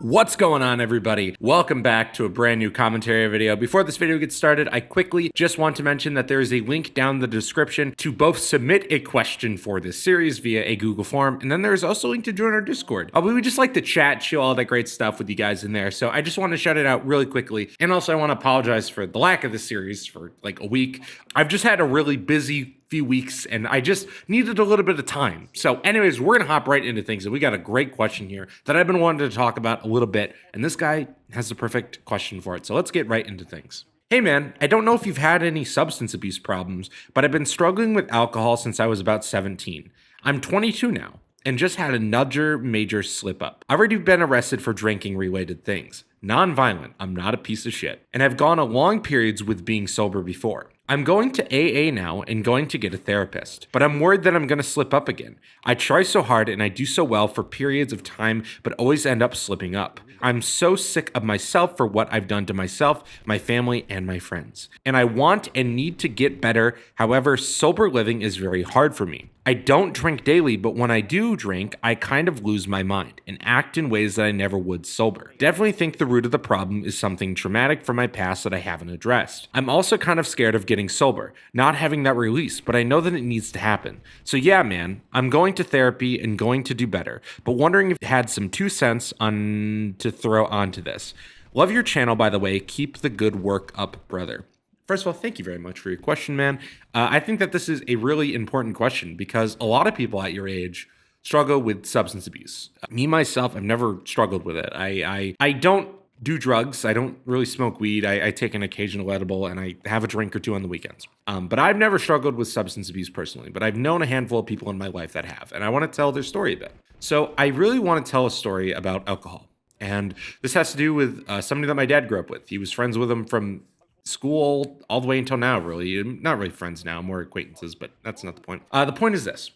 What's going on, everybody? Welcome back to a brand new commentary video. Before this video gets started, I quickly just want to mention that there is a link down in the description to both submit a question for this series via a Google form, and then there's also a link to join our Discord. We would just like to chat, chill, all that great stuff with you guys in there, so I just want to shout it out really quickly. And also I want to apologize for the lack of this series for like a week. I've just had a really busy few weeks and I just needed a little bit of time. So anyways, we're gonna hop right into things, and we got a great question here that I've been wanting to talk about a little bit, and this guy has the perfect question for it. So let's get right into things. Hey man, I don't know if you've had any substance abuse problems, but I've been struggling with alcohol since I was about 17. I'm 22 now and just had another major slip up. I've already been arrested for drinking related things. Non-violent, I'm not a piece of shit, and I've gone a long periods with being sober before. I'm going to AA now and going to get a therapist, but I'm worried that I'm going to slip up again. I try so hard and I do so well for periods of time, but always end up slipping up. I'm so sick of myself for what I've done to myself, my family, and my friends. And I want and need to get better. However, sober living is very hard for me. I don't drink daily, but when I do drink, I kind of lose my mind and act in ways that I never would sober. Definitely think the root of the problem is something traumatic from my past that I haven't addressed. I'm also kind of scared of getting sober, not having that release, but I know that it needs to happen. So yeah, man, I'm going to therapy and going to do better, but wondering if you had some 2 cents on to throw onto this. Love your channel, by the way. Keep the good work up, brother. First of all, thank you very much for your question, man. I think that this is a really important question because a lot of people at your age struggle with substance abuse. Me, myself, I've never struggled with it. I don't do drugs. I don't really smoke weed. I take an occasional edible and I have a drink or two on the weekends. But I've never struggled with substance abuse personally, but I've known a handful of people in my life that have, and I want to tell their story a bit. So I really want to tell a story about alcohol. And this has to do with somebody that my dad grew up with. He was friends with him from school all the way until now, really. Not really friends now, more acquaintances, but that's not the point. The point is this.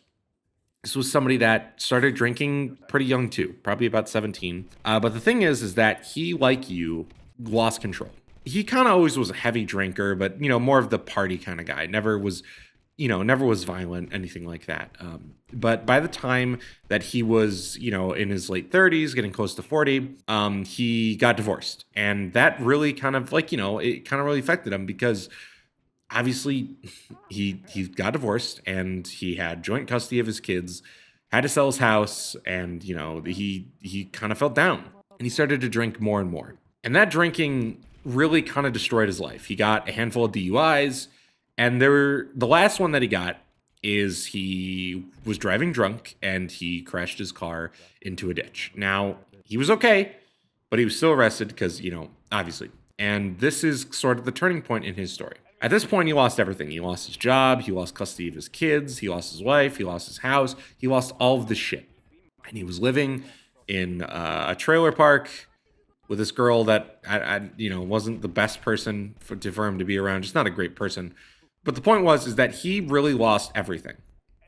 This was somebody that started drinking pretty young too, probably about 17. But the thing is that he, like you, lost control. He kind of always was a heavy drinker, but, more of the party kind of guy. Never was violent, anything like that. But by the time that he was, in his late 30s, getting close to 40, he got divorced. And that really kind of it kind of really affected him because obviously he got divorced and he had joint custody of his kids, had to sell his house, and, he kind of felt down and he started to drink more and more. And that drinking really kind of destroyed his life. He got a handful of DUIs. And the last one that he got is he was driving drunk and he crashed his car into a ditch. Now, he was okay, but he was still arrested because, obviously. And this is sort of the turning point in his story. At this point, he lost everything. He lost his job. He lost custody of his kids. He lost his wife. He lost his house. He lost all of this shit. And he was living in a trailer park with this girl that, wasn't the best person for him to be around. Just not a great person. But the point is that he really lost everything.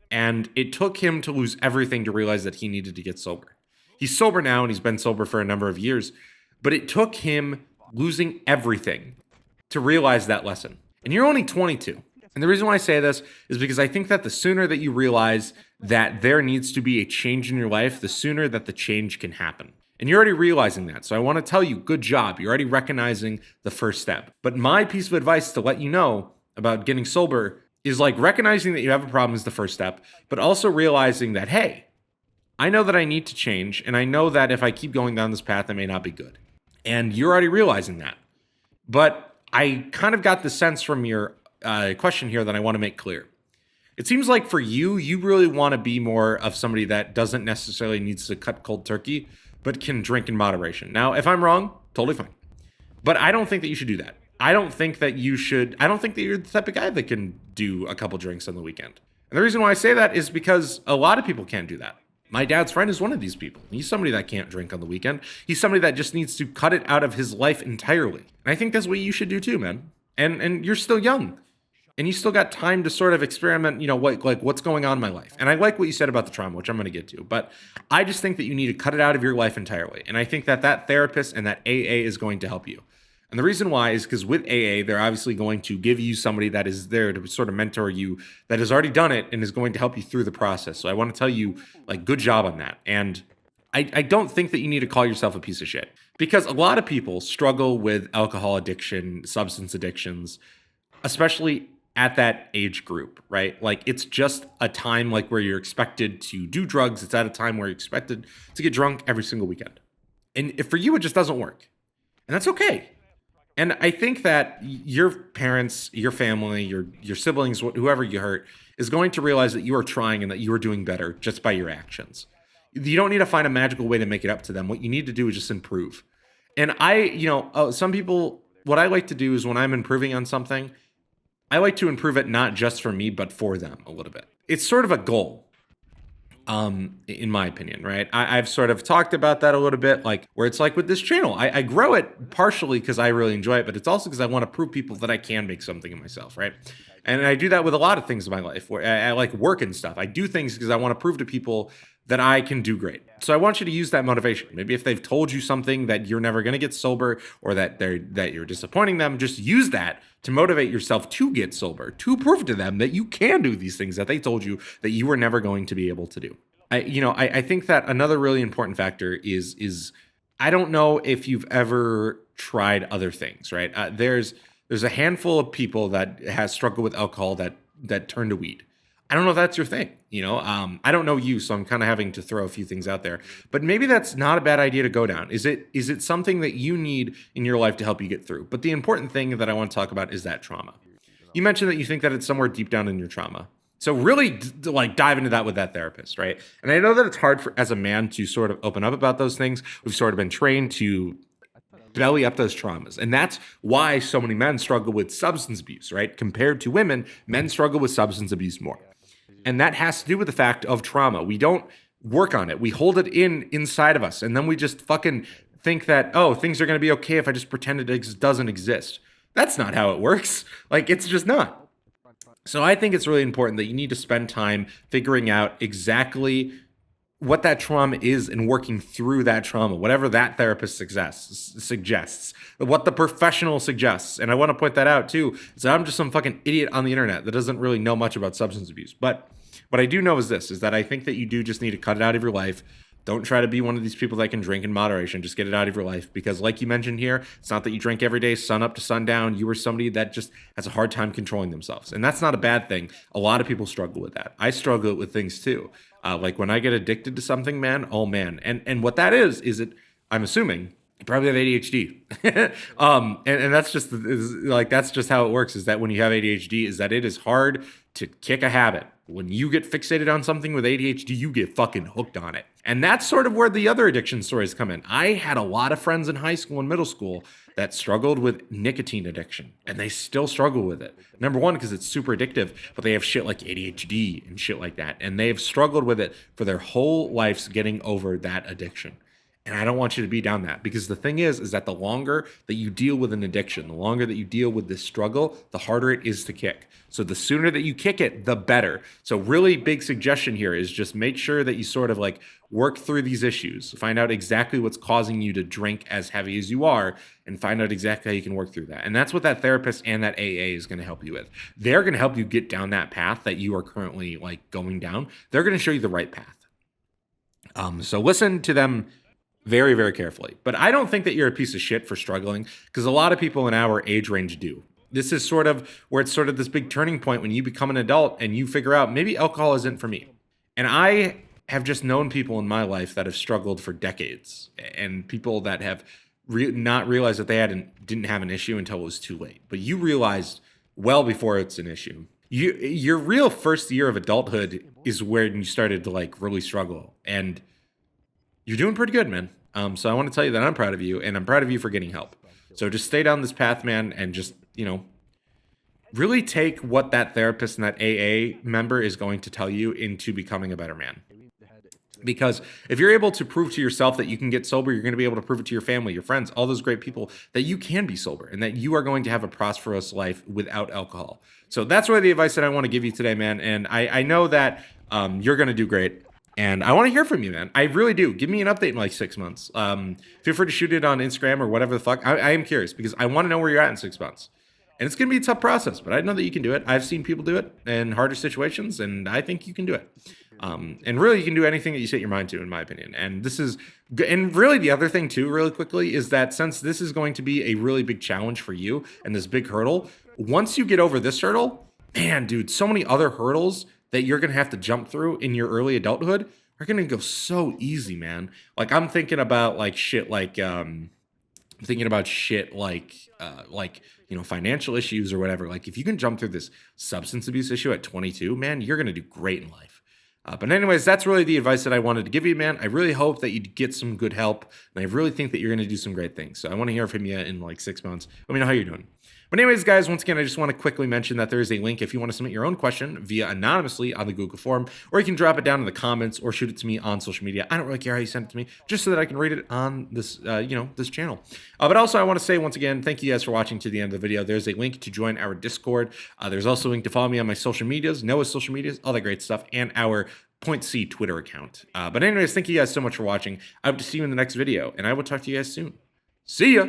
And it took him to lose everything to realize that he needed to get sober. He's sober now and he's been sober for a number of years. But it took him losing everything to realize that lesson. And you're only 22. And the reason why I say this is because I think that the sooner that you realize that there needs to be a change in your life, the sooner that the change can happen. And you're already realizing that. So I want to tell you, good job. You're already recognizing the first step. But my piece of advice to let you know about getting sober is like recognizing that you have a problem is the first step, but also realizing that, hey, I know that I need to change, and I know that if I keep going down this path, I may not be good. And you're already realizing that. But I kind of got the sense from your question here that I want to make clear. It seems like for you really want to be more of somebody that doesn't necessarily needs to cut cold turkey, but can drink in moderation. Now, if I'm wrong, totally fine. But I don't think that you should do that. I don't think that you're the type of guy that can do a couple drinks on the weekend. And the reason why I say that is because a lot of people can't do that. My dad's friend is one of these people. He's somebody that can't drink on the weekend. He's somebody that just needs to cut it out of his life entirely. And I think that's what you should do too, man. And you're still young. And you still got time to sort of experiment, what's going on in my life. And I like what you said about the trauma, which I'm going to get to. But I just think that you need to cut it out of your life entirely. And I think that therapist and that AA is going to help you. And the reason why is because with AA, they're obviously going to give you somebody that is there to sort of mentor you, that has already done it and is going to help you through the process. So I want to tell you, good job on that. And I don't think that you need to call yourself a piece of shit, because a lot of people struggle with alcohol addiction, substance addictions, especially at that age group, right? Like, it's just a time like where you're expected to do drugs. It's at a time where you're expected to get drunk every single weekend. And if for you, it just doesn't work. And that's okay. And I think that your parents, your family, your siblings, whoever you hurt, is going to realize that you are trying and that you are doing better just by your actions. You don't need to find a magical way to make it up to them. What you need to do is just improve. And some people, what I like to do is when I'm improving on something, I like to improve it not just for me, but for them a little bit. It's sort of a goal, in my opinion, right? I've sort of talked about that a little bit, like where it's like with this channel, I grow it partially because I really enjoy it, but it's also because I want to prove people that I can make something of myself, right? And I do that with a lot of things in my life, where I like work and stuff. I do things because I want to prove to people that I can do great. So I want you to use that motivation. Maybe if they've told you something that you're never going to get sober, or that you're disappointing them, just use that to motivate yourself to get sober, to prove to them that you can do these things that they told you that you were never going to be able to do. I think that another really important factor is I don't know if you've ever tried other things, right? There's a handful of people that has struggled with alcohol that turn to weed. I don't know if that's your thing, I don't know you, so I'm kind of having to throw a few things out there, but maybe that's not a bad idea to go down. Is it something that you need in your life to help you get through? But the important thing that I want to talk about is that trauma. You mentioned that you think that it's somewhere deep down in your trauma. So really like dive into that with that therapist, right? And I know that it's hard as a man to sort of open up about those things. We've sort of been trained to belly up those traumas. And that's why so many men struggle with substance abuse, right? Compared to women, men struggle with substance abuse more. And that has to do with the fact of trauma. We don't work on it. We hold it inside of us. And then we just fucking think that, oh, things are going to be okay if I just pretend it doesn't exist. That's not how it works. Like, it's just not. So I think it's really important that you need to spend time figuring out exactly what that trauma is and working through that trauma, whatever that therapist suggests, what the professional suggests. And I want to point that out too, is that I'm just some fucking idiot on the internet that doesn't really know much about substance abuse. But what I do know is this, is that I think that you do just need to cut it out of your life. Don't try to be one of these people that can drink in moderation. Just get it out of your life. Because like you mentioned here, it's not that you drink every day, sun up to sundown. You are somebody that just has a hard time controlling themselves. And that's not a bad thing. A lot of people struggle with that. I struggle with things too. Like when I get addicted to something, man, oh man. And what that is it, I'm assuming, you probably have ADHD. And that's just that's just how it works, is that when you have ADHD, is that it is hard to kick a habit. When you get fixated on something with ADHD, you get fucking hooked on it. And that's sort of where the other addiction stories come in. I had a lot of friends in high school and middle school that struggled with nicotine addiction, and they still struggle with it. Number one, because it's super addictive, but they have shit like ADHD and shit like that. And they've struggled with it for their whole lives, getting over that addiction. And I don't want you to be down that, because the thing is that the longer that you deal with an addiction, the longer that you deal with this struggle, the harder it is to kick. So the sooner that you kick it, the better. So really big suggestion here is just make sure that you sort of like work through these issues, find out exactly what's causing you to drink as heavy as you are, and find out exactly how you can work through that. And that's what that therapist and that AA is going to help you with. They're going to help you get down that path that you are currently like going down. They're going to show you the right path. So listen to them very, very carefully. But I don't think that you're a piece of shit for struggling, because a lot of people in our age range do. This is sort of where it's sort of this big turning point when you become an adult and you figure out maybe alcohol isn't for me. And I have just known people in my life that have struggled for decades, and people that have not realized that they didn't have an issue until it was too late. But you realized well before it's an issue. Your real first year of adulthood is where you started to like really struggle, and you're doing pretty good, man. So I want to tell you that I'm proud of you, and I'm proud of you for getting help. So just stay down this path, man, and just, really take what that therapist and that AA member is going to tell you into becoming a better man. Because if you're able to prove to yourself that you can get sober, you're going to be able to prove it to your family, your friends, all those great people, that you can be sober and that you are going to have a prosperous life without alcohol. So that's really the advice that I want to give you today, man. And I know that you're going to do great. And I want to hear from you, man. I really do. Give me an update in like 6 months. Feel free to shoot it on Instagram or whatever the fuck. I am curious, because I want to know where you're at in 6 months. And it's going to be a tough process, but I know that you can do it. I've seen people do it in harder situations, and I think you can do it. And really, you can do anything that you set your mind to, in my opinion. And and really the other thing too, really quickly, is that since this is going to be a really big challenge for you and this big hurdle, once you get over this hurdle, man, dude, so many other hurdles that you're going to have to jump through in your early adulthood are going to go so easy, man. Like I'm thinking about financial issues or whatever. Like if you can jump through this substance abuse issue at 22, man, you're going to do great in life. But anyways, that's really the advice that I wanted to give you, man. I really hope that you get some good help, and I really think that you're going to do some great things. So I want to hear from you in like 6 months. Let me know how you're doing. But anyways, guys, once again, I just want to quickly mention that there is a link if you want to submit your own question via anonymously on the Google form, or you can drop it down in the comments or shoot it to me on social media. I don't really care how you send it to me, just so that I can read it on this, this channel. But also, I want to say once again, thank you guys for watching to the end of the video. There's a link to join our Discord. There's also a link to follow me on my social medias, Noah's social medias, all that great stuff, and our Point C Twitter account. But anyways, thank you guys so much for watching. I hope to see you in the next video, and I will talk to you guys soon. See ya!